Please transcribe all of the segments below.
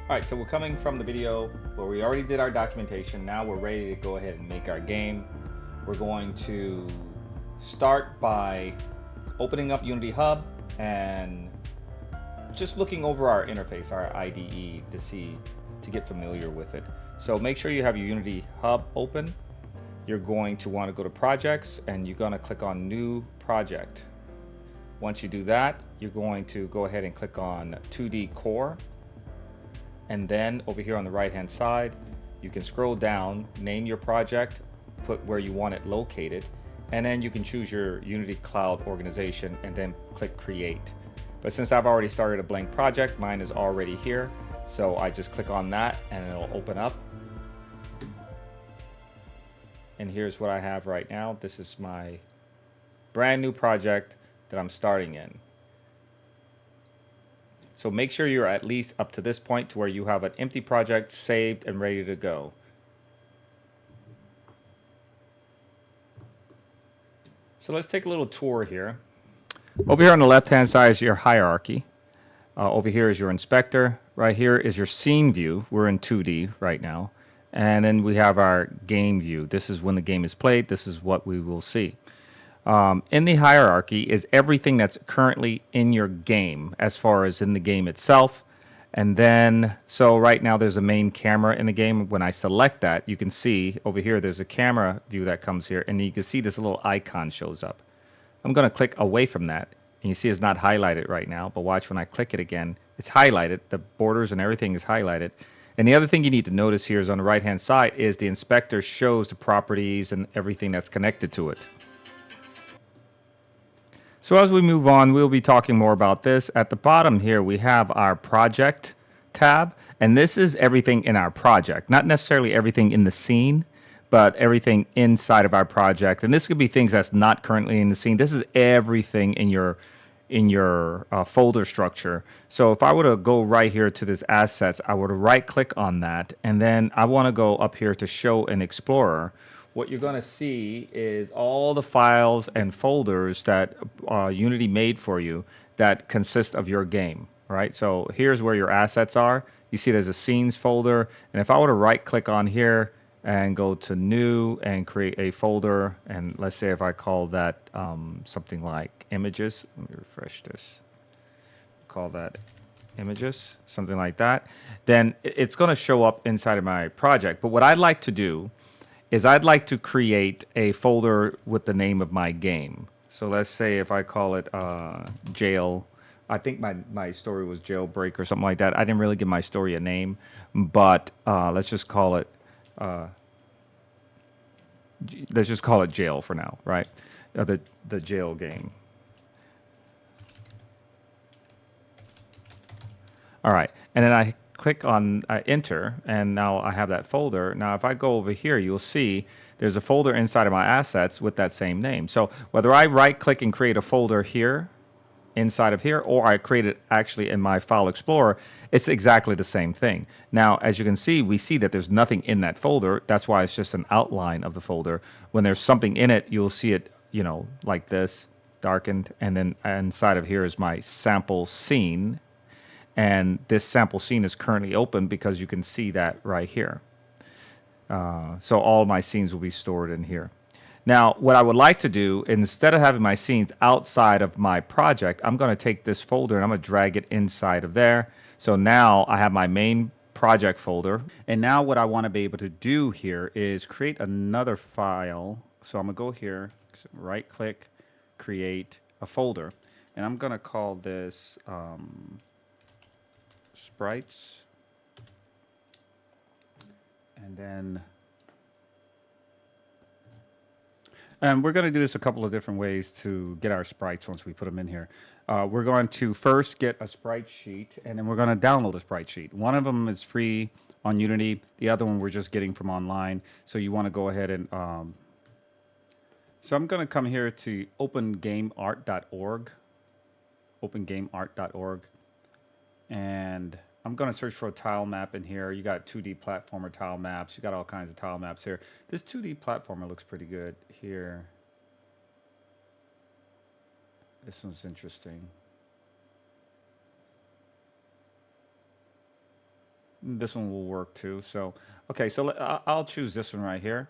All right, so we're coming from the video where we already did our documentation. Now we're ready to go ahead and make our game. We're going to start by opening up Unity Hub and just looking over our interface, our IDE, to get familiar with it. So make sure you have your Unity Hub open. You're going to want to go to projects and you're going to click on new project. Once you do that, you're going to go ahead and click on 2D core. And then over here on the right hand side, you can scroll down, name your project, put where you want it located, and then you can choose your Unity Cloud organization and then click create. But since I've already started a blank project, mine is already here. So I just click on that and it'll open up. And here's what I have right now. This is my brand new project that I'm starting in. So make sure you're at least up to this point to where you have an empty project saved and ready to go. So let's take a little tour here. Over here on the left-hand side is your hierarchy. Over here is your inspector. Right here is your scene view. We're in 2D right now. And then we have our game view. This is when the game is played. This is what we will see. In the hierarchy is everything that's currently in your game as far as in the game itself. And then, so right now there's a main camera in the game. When I select that, you can see over here there's a camera view that comes here. And you can see this little icon shows up. I'm going to click away from that. And you see it's not highlighted right now. But watch when I click it again, it's highlighted. The borders and everything is highlighted. And the other thing you need to notice here is on the right-hand side is the inspector shows the properties and everything that's connected to it. So as we move on, we'll be talking more about this. At the bottom here, we have our project tab, and this is everything in our project, not necessarily everything in the scene, but everything inside of our project. And this could be things that's not currently in the scene. This is everything in your folder structure. So if I were to go right here to this assets, I would right click on that, and then I want to go up here to show an explorer. What you're going to see is all the files and folders that Unity made for you that consist of your game, right? So here's where your assets are. You see there's a scenes folder. And if I were to right click on here and go to new and create a folder, and let's say if I call that something like images, let me refresh this, call that images, something like that, then it's going to show up inside of my project. But what I'd like to do is I'd like to create a folder with the name of my game. So let's say if I call it jail, I think my story was jailbreak or something like that. I didn't really give my story a name, but let's just call it jail for now, right? The jail game. All right, and then I click on enter, and now I have that folder. Now, if I go over here, you'll see there's a folder inside of my assets with that same name. So whether I right click and create a folder here, inside of here, or I create it actually in my file explorer, it's exactly the same thing. Now, as you can see, we see that there's nothing in that folder. That's why it's just an outline of the folder. When there's something in it, you'll see it, like this, darkened, and then inside of here is my sample scene. And this sample scene is currently open because you can see that right here. So all my scenes will be stored in here. Now, what I would like to do, instead of having my scenes outside of my project, I'm going to take this folder and I'm going to drag it inside of there. So now I have my main project folder. And now what I want to be able to do here is create another file. So I'm going to go here, right click, create a folder. And I'm going to call this sprites, and then we're going to do this a couple of different ways to get our sprites once we put them in here. We're going to first get a sprite sheet, and then we're going to download a sprite sheet. One of them is free on Unity. The other one we're just getting from online. So you want to go ahead and so I'm going to come here to opengameart.org, and I'm going to search for a tile map in here. You got 2D platformer tile maps. You got all kinds of tile maps here. This 2D platformer looks pretty good here. This one's interesting. This one will work too. So, okay, so I'll choose this one right here.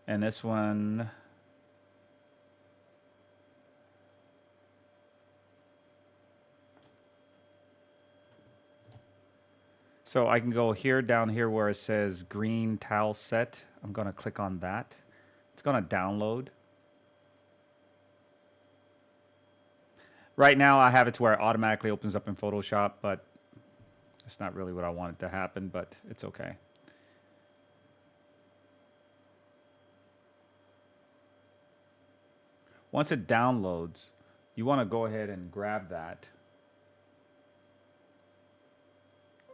And this one, so I can go here, down here where it says green tile set. I'm going to click on that. It's going to download. Right now I have it to where it automatically opens up in Photoshop, but it's not really what I want it to happen, but it's okay. Once it downloads, you want to go ahead and grab that,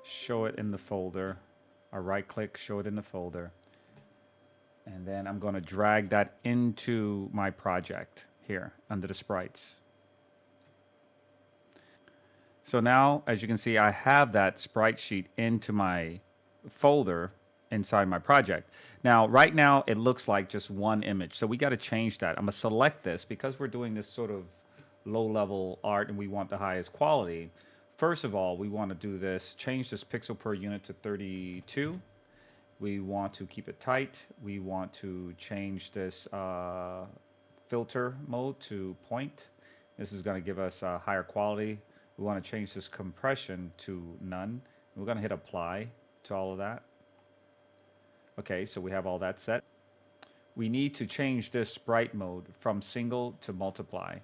show it in the folder, or right click, show it in the folder, and then I'm going to drag that into my project here under the sprites. So now, as you can see, I have that sprite sheet into my folder inside my project. Now, right now, it looks like just one image. So we got to change that. I'm going to select this because we're doing this sort of low-level art and we want the highest quality. First of all, we want to do this, change this pixel per unit to 32. We want to keep it tight. We want to change this filter mode to point. This is going to give us a higher quality. We want to change this compression to none. We're going to hit apply to all of that. Okay, so we have all that set. We need to change this sprite mode from single to multiply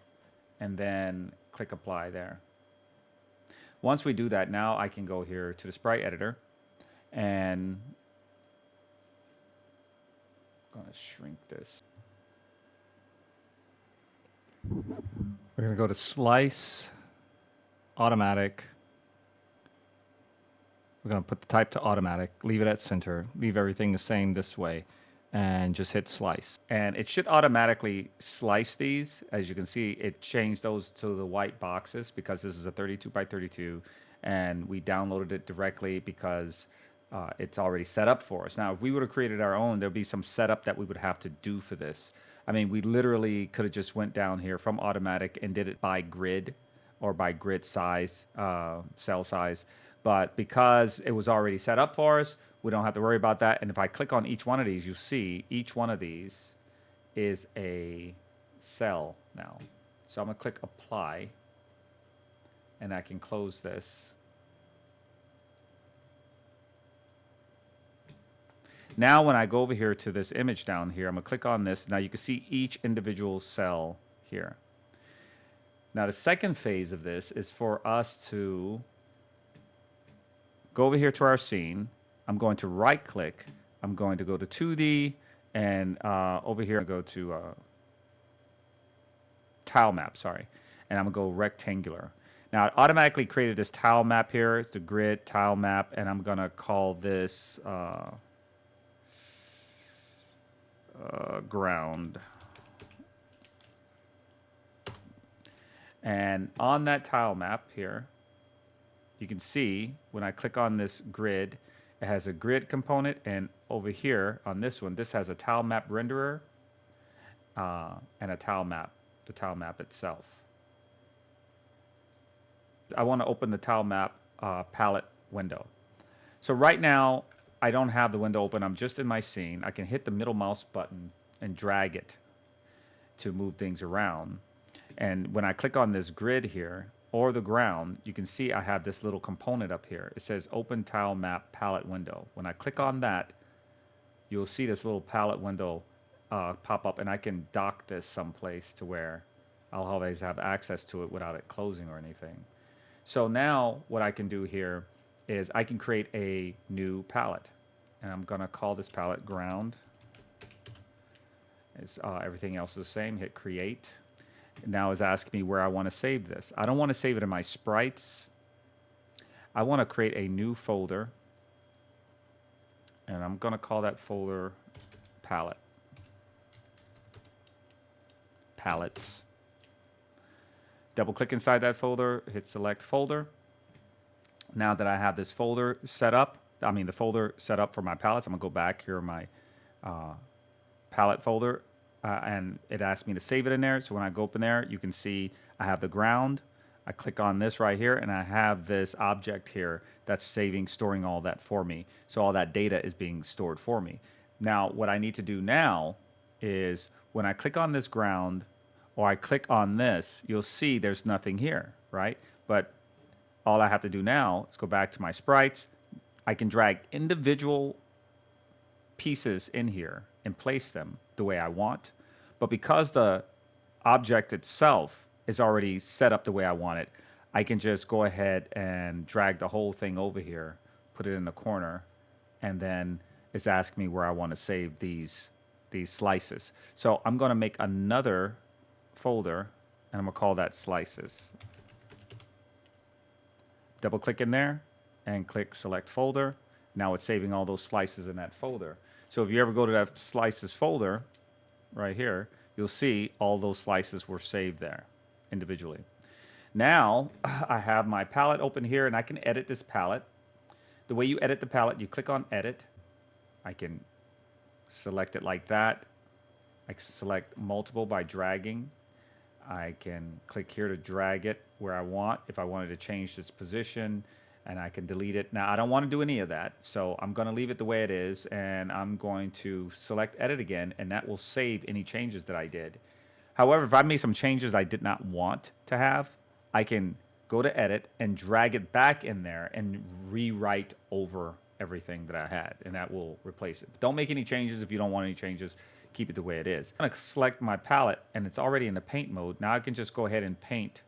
and then click apply there. Once we do that, now I can go here to the sprite editor and I'm going to shrink this. We're going to go to slice, automatic. We're going to put the type to automatic, leave it at center, leave everything the same this way, and just hit slice. And it should automatically slice these. As you can see, it changed those to the white boxes because this is a 32 by 32, and we downloaded it directly because it's already set up for us. Now, if we would have created our own, there'd be some setup that we would have to do for this. I mean, we literally could have just went down here from automatic and did it by grid or by grid size, cell size. But because it was already set up for us, we don't have to worry about that. And if I click on each one of these, you see each one of these is a cell now. So I'm going to click apply, and I can close this. Now when I go over here to this image down here, I'm going to click on this. Now you can see each individual cell here. Now the second phase of this is for us to go over here to our scene. I'm going to right click. I'm going to go to 2D, and over here I go to tile map, sorry. And I'm going to go rectangular. Now it automatically created this tile map here. It's the grid tile map, and I'm going to call this ground. And on that tile map here, you can see when I click on this grid, it has a grid component, and over here on this one, this has a tile map renderer and a tile map, the tile map itself. I want to open the tile map palette window. So right now, I don't have the window open. I'm just in my scene. I can hit the middle mouse button and drag it to move things around. And when I click on this grid here, or the ground, you can see I have this little component up here. It says Open Tile Map Palette Window. When I click on that, you'll see this little palette window pop up, and I can dock this someplace to where I'll always have access to it without it closing or anything. So now what I can do here is I can create a new palette. And I'm going to call this palette Ground. Everything else is the same. Hit Create. Now it's asking me where I want to save this. I don't want to save it in my sprites. I want to create a new folder. And I'm going to call that folder palette. Palettes. Double click inside that folder, hit select folder. Now that I have this folder set up, the folder set up for my palettes, I'm going to go back here in my palette folder. And it asked me to save it in there. So when I go up in there, you can see I have the ground, I click on this right here, and I have this object here that's storing all that for me. So all that data is being stored for me. Now, what I need to do now is when I click on this ground or I click on this, you'll see there's nothing here, right? But all I have to do now is go back to my sprites. I can drag individual pieces in here and place them the way I want. But because the object itself is already set up the way I want it, I can just go ahead and drag the whole thing over here, put it in the corner, and then it's asking me where I want to save these slices. So I'm going to make another folder, and I'm going to call that slices. Double click in there and click select folder. Now it's saving all those slices in that folder. So if you ever go to that slices folder right here, you'll see all those slices were saved there individually. Now I have my palette open here, and I can edit this palette. The way you edit the palette, you click on edit. I can select it like that. I can select multiple by dragging. I can click here to drag it where I want if I wanted to change its position, and I can delete it. Now I don't want to do any of that, so I'm going to leave it the way it is, and I'm going to select edit again, and that will save any changes that I did. However, if I made some changes I did not want to have, I can go to edit and drag it back in there and rewrite over everything that I had, and that will replace it. But don't make any changes if you don't want any changes. Keep it the way it is. I'm going to select my palette, and it's already in the paint mode. Now I can just go ahead and paint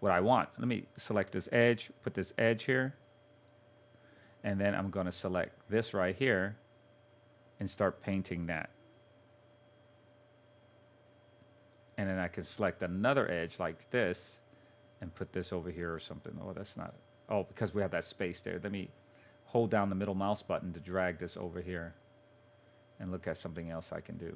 what I want. Let me select this edge, put this edge here, and then I'm going to select this right here and start painting that. And then I can select another edge like this and put this over here or something. Oh, that's not, oh, because we have that space there. Let me hold down the middle mouse button to drag this over here and look at something else I can do.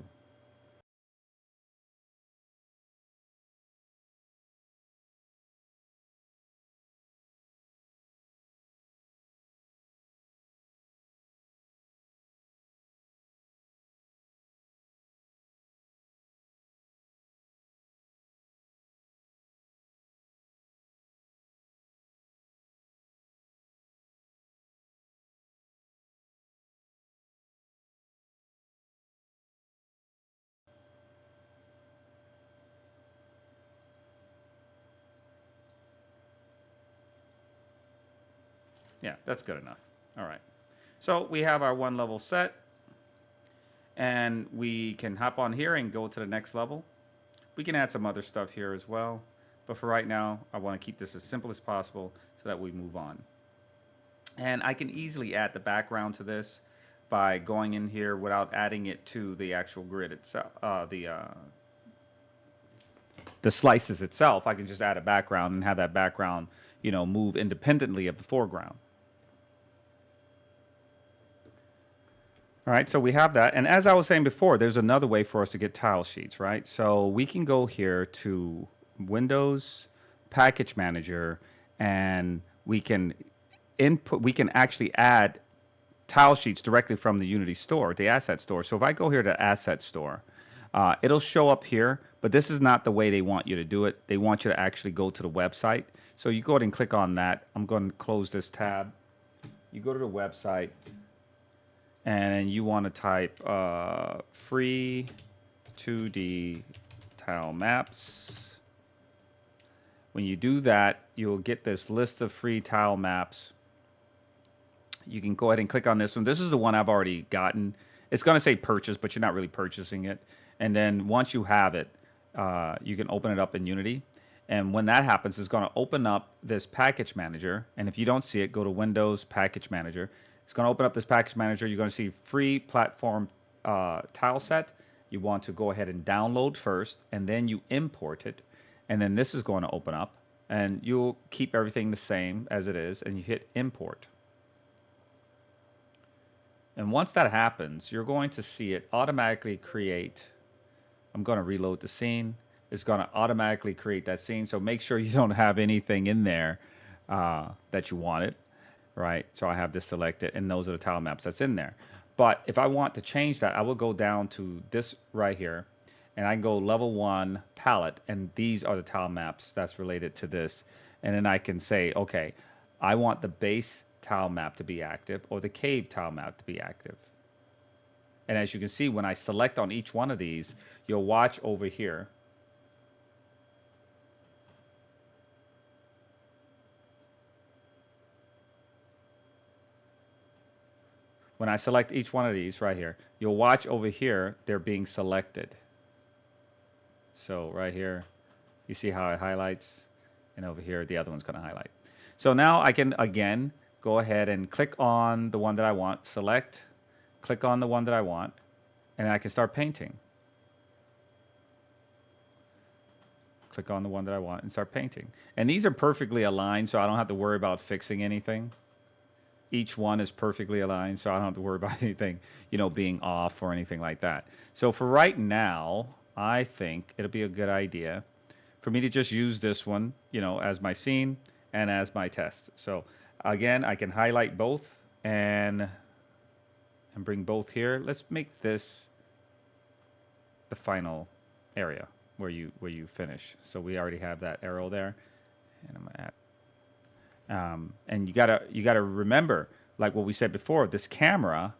Yeah, that's good enough. All right. So we have our one level set, and we can hop on here and go to the next level. We can add some other stuff here as well, but for right now, I want to keep this as simple as possible so that we move on. And I can easily add the background to this by going in here without adding it to the actual grid itself, the slices itself. I can just add a background and have that background, you know, move independently of the foreground. All right, so we have that. And as I was saying before, there's another way for us to get tile sheets, right? So we can go here to Windows Package Manager, and we can actually add tile sheets directly from the Unity store, the asset store. So if I go here to asset store, it'll show up here, but this is not the way they want you to do it. They want you to actually go to the website. So you go ahead and click on that. I'm going to close this tab. You go to the website, and you want to type free 2D tile maps. When you do that, you'll get this list of free tile maps. You can go ahead and click on this one. This is the one I've already gotten. It's going to say purchase, but you're not really purchasing it. And then once you have it, you can open it up in Unity. And when that happens, it's going to open up this package manager. And if you don't see it, go to Windows Package Manager. It's going to open up this package manager. You're going to see free platform tile set. You want to go ahead and download first, and then you import it. And then this is going to open up, and you'll keep everything the same as it is, and you hit import. And once that happens, you're going to see it automatically create. I'm going to reload the scene. It's going to automatically create that scene. So make sure you don't have anything in there that you wanted. Right, so I have this selected, and those are the tile maps that's in there. But if I want to change that, I will go down to this right here, and I can go level 1 palette, and these are the tile maps that's related to this. And then I can say, okay, I want the base tile map to be active or the cave tile map to be active. And as you can see, when I select on each one of these, you'll watch over here. When I select each one of these right here, you'll watch over here, they're being selected. So right here, you see how it highlights? And over here, the other one's going to highlight. So now I can, again, go ahead and click on the one that I want, select, click on the one that I want, and I can start painting. Click on the one that I want and start painting. And these are perfectly aligned, so I don't have to worry about fixing anything. Each one is perfectly aligned, so I don't have to worry about anything, you know, being off or anything like that. So for right now, I think it'll be a good idea for me to just use this one, you know, as my scene and as my test. So again, I can highlight both and bring both here. Let's make this the final area where you finish. So we already have that arrow there, and I'm gonna add. And you gotta remember, like what we said before, this camera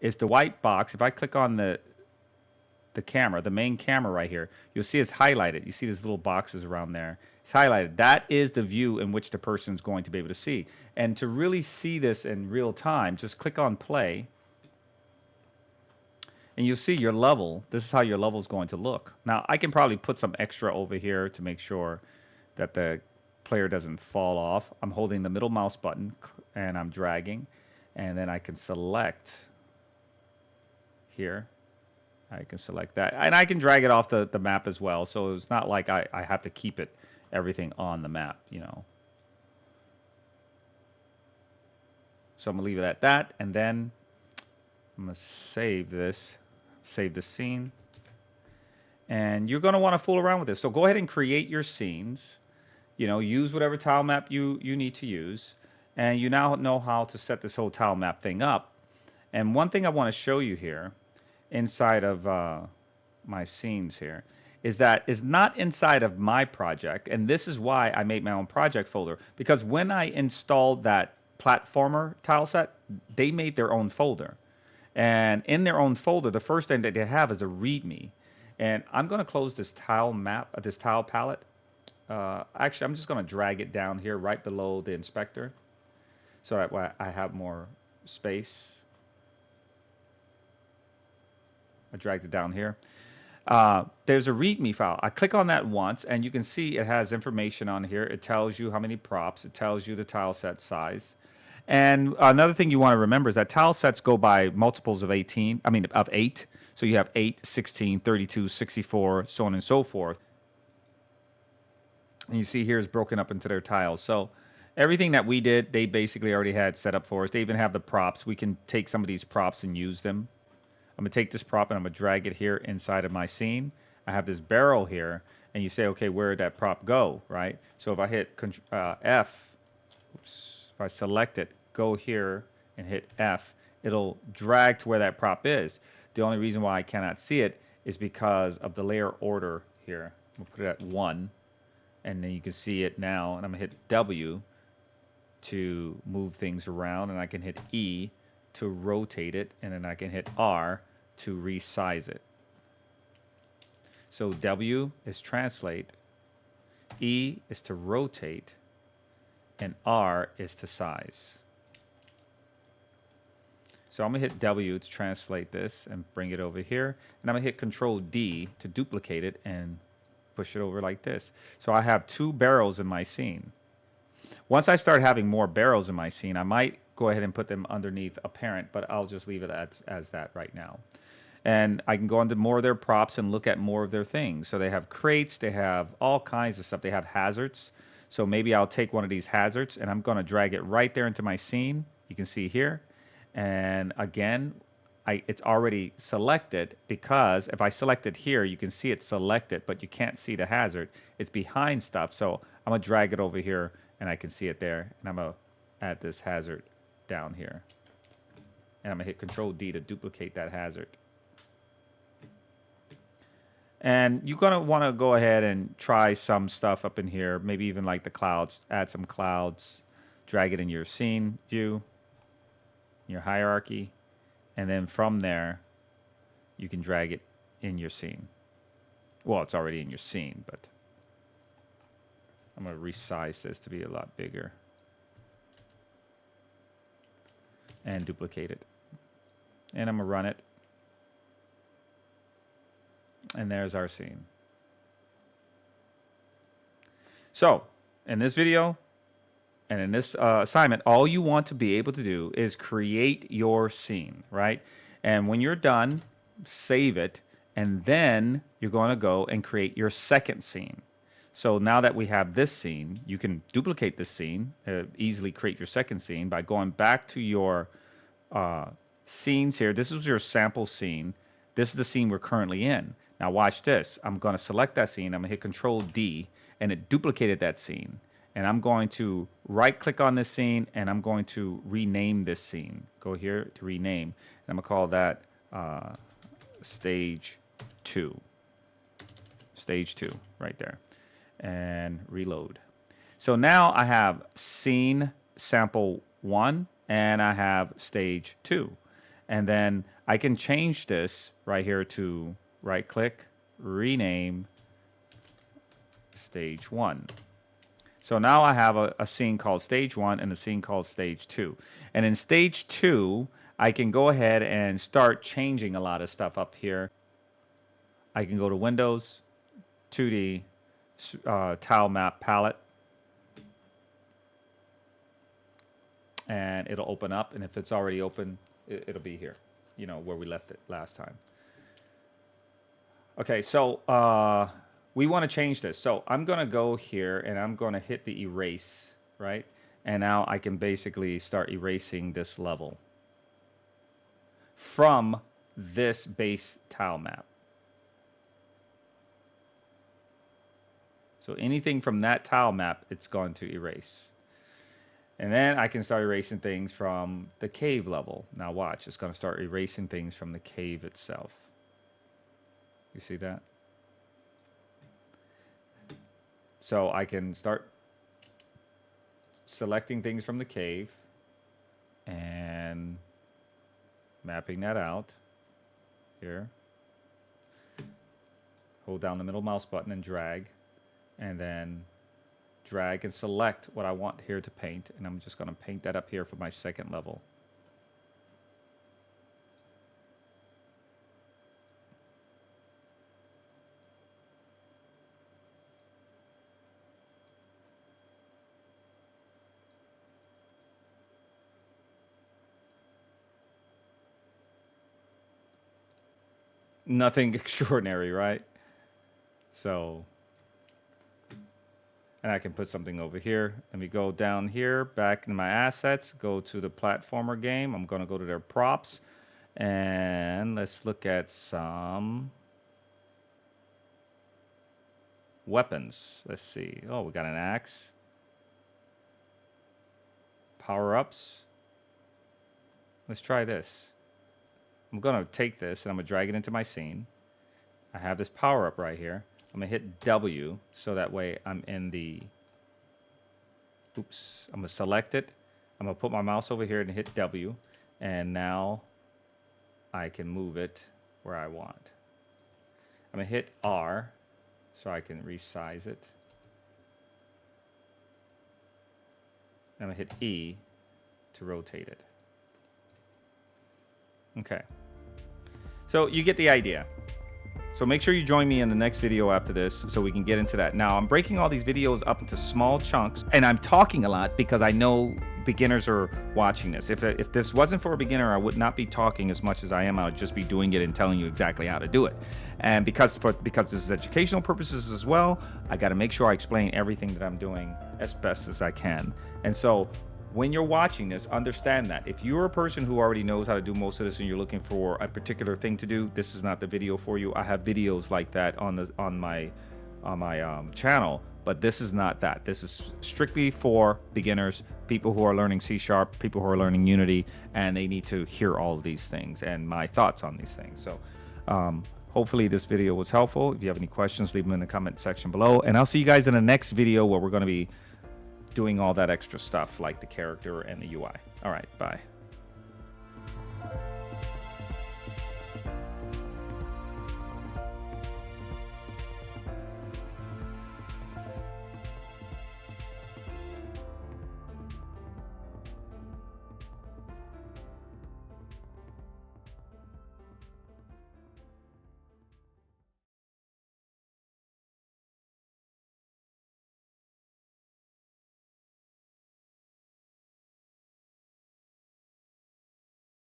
is the white box. If I click on the camera, the main camera right here, you'll see it's highlighted. You see these little boxes around there. It's highlighted. That is the view in which the person's going to be able to see. And to really see this in real time, just click on play. And you'll see your level. This is how your level is going to look. Now, I can probably put some extra over here to make sure that the player doesn't fall off. I'm holding the middle mouse button and I'm dragging. And then I can select here. I can select that. And I can drag it off the map as well. So it's not like I have to keep it, everything on the map, you know. So I'm going to leave it at that. And then I'm going to save this. Save the scene. And you're going to want to fool around with this. So go ahead and create your scenes. You know, use whatever tile map you need to use. And you now know how to set this whole tile map thing up. And one thing I want to show you here inside of my scenes here is that is not inside of my project. And this is why I made my own project folder. Because when I installed that platformer tile set, they made their own folder. And in their own folder, the first thing that they have is a README. And I'm going to close this tile map, this tile palette. Actually, I'm just going to drag it down here right below the inspector so that I have more space. I dragged it down here. There's a README file. I click on that once, and you can see it has information on here. It tells you how many props. It tells you the tile set size. And another thing you want to remember is that tile sets go by multiples of 8. So you have 8, 16, 32, 64, so on and so forth. And you see here is broken up into their tiles. So everything that we did, they basically already had set up for us. They even have the props. We can take some of these props and use them. I'm going to take this prop and I'm going to drag it here inside of my scene. I have this barrel here, and you say, okay, where did that prop go, right? So if I hit F, if I select it, go here and hit F, it'll drag to where that prop is. The only reason why I cannot see it is because of the layer order here. We'll put it at 1, and then you can see it now. And I'm going to hit W to move things around, and I can hit E to rotate it, and then I can hit R to resize it. So W is translate, E is to rotate, and R is to size. So I'm going to hit W to translate this and bring it over here. And I'm going to hit Control D to duplicate it and push it over like this. So I have 2 barrels in my scene. Once I start having more barrels in my scene, I might go ahead and put them underneath a parent, but I'll just leave it as that right now. And I can go into more of their props and look at more of their things. So they have crates, they have all kinds of stuff. They have hazards. So maybe I'll take one of these hazards and I'm going to drag it right there into my scene. You can see here. And again, it's already selected, because if I select it here, you can see it selected, but you can't see the hazard. It's behind stuff. So I'm going to drag it over here and I can see it there. And I'm going to add this hazard down here. And I'm going to hit Control D to duplicate that hazard. And you're going to want to go ahead and try some stuff up in here, maybe even like the clouds, add some clouds, drag it in your scene view, your hierarchy, and then from there, you can drag it in your scene. Well, it's already in your scene, but I'm going to resize this to be a lot bigger and duplicate it. And I'm going to run it. And there's our scene. So, in this video and in this assignment, all you want to be able to do is create your scene, right? And when you're done, save it, and then you're going to go and create your second scene. So now that we have this scene, you can duplicate this scene, easily create your second scene by going back to your scenes here. This is your sample scene. This is the scene we're currently in. Now watch this. I'm going to select that scene. I'm going to hit Control D, and it duplicated that scene. And I'm going to right click on this scene, and I'm going to rename this scene. Go here to rename. And I'm going to call that Stage 2. Stage 2 right there. And reload. So now I have scene sample 1 and I have stage 2. And then I can change this right here to right click, rename stage 1. So now I have a scene called stage 1 and a scene called stage 2. And in stage 2, I can go ahead and start changing a lot of stuff up here. I can go to Windows, 2D, tile map palette, and it'll open up. And if it's already open, it'll be here, you know, where we left it last time. Okay, so we want to change this. So I'm going to go here and I'm going to hit the erase, right? And now I can basically start erasing this level from this base tile map. So anything from that tile map, it's going to erase. And then I can start erasing things from the cave level. Now watch, it's going to start erasing things from the cave itself. You see that? So I can start selecting things from the cave and mapping that out here. Hold down the middle mouse button and drag. And then drag and select what I want here to paint. And I'm just going to paint that up here for my second level. Nothing extraordinary, right? So... and I can put something over here. Let me go down here, back in my assets, go to the platformer game. I'm going to go to their props. And let's look at some weapons. Let's see. Oh, we got an axe. Power-ups. Let's try this. I'm going to take this and I'm going to drag it into my scene. I have this power-up right here. I'm going to hit W so that way I'm in the, oops, I'm going to select it. I'm going to put my mouse over here and hit W. And now I can move it where I want. I'm going to hit R so I can resize it. I'm going to hit E to rotate it. Okay. So you get the idea. So make sure you join me in the next video after this so we can get into that. Now, I'm breaking all these videos up into small chunks, and I'm talking a lot because I know beginners are watching this. If this wasn't for a beginner, I would not be talking as much as I am. I would just be doing it and telling you exactly how to do it. And because this is educational purposes as well, I got to make sure I explain everything that I'm doing as best as I can. And so when you're watching this, understand that if you're a person who already knows how to do most of this and you're looking for a particular thing to do, this is not the video for you. I have videos like that on my channel, but this is not that. This is strictly for beginners, people who are learning C#, people who are learning Unity, and they need to hear all of these things and my thoughts on these things. So Hopefully this video was helpful. If you have any questions, leave them in the comment section below. And I'll see you guys in the next video where we're going to be doing all that extra stuff like the character and the UI. All right, bye.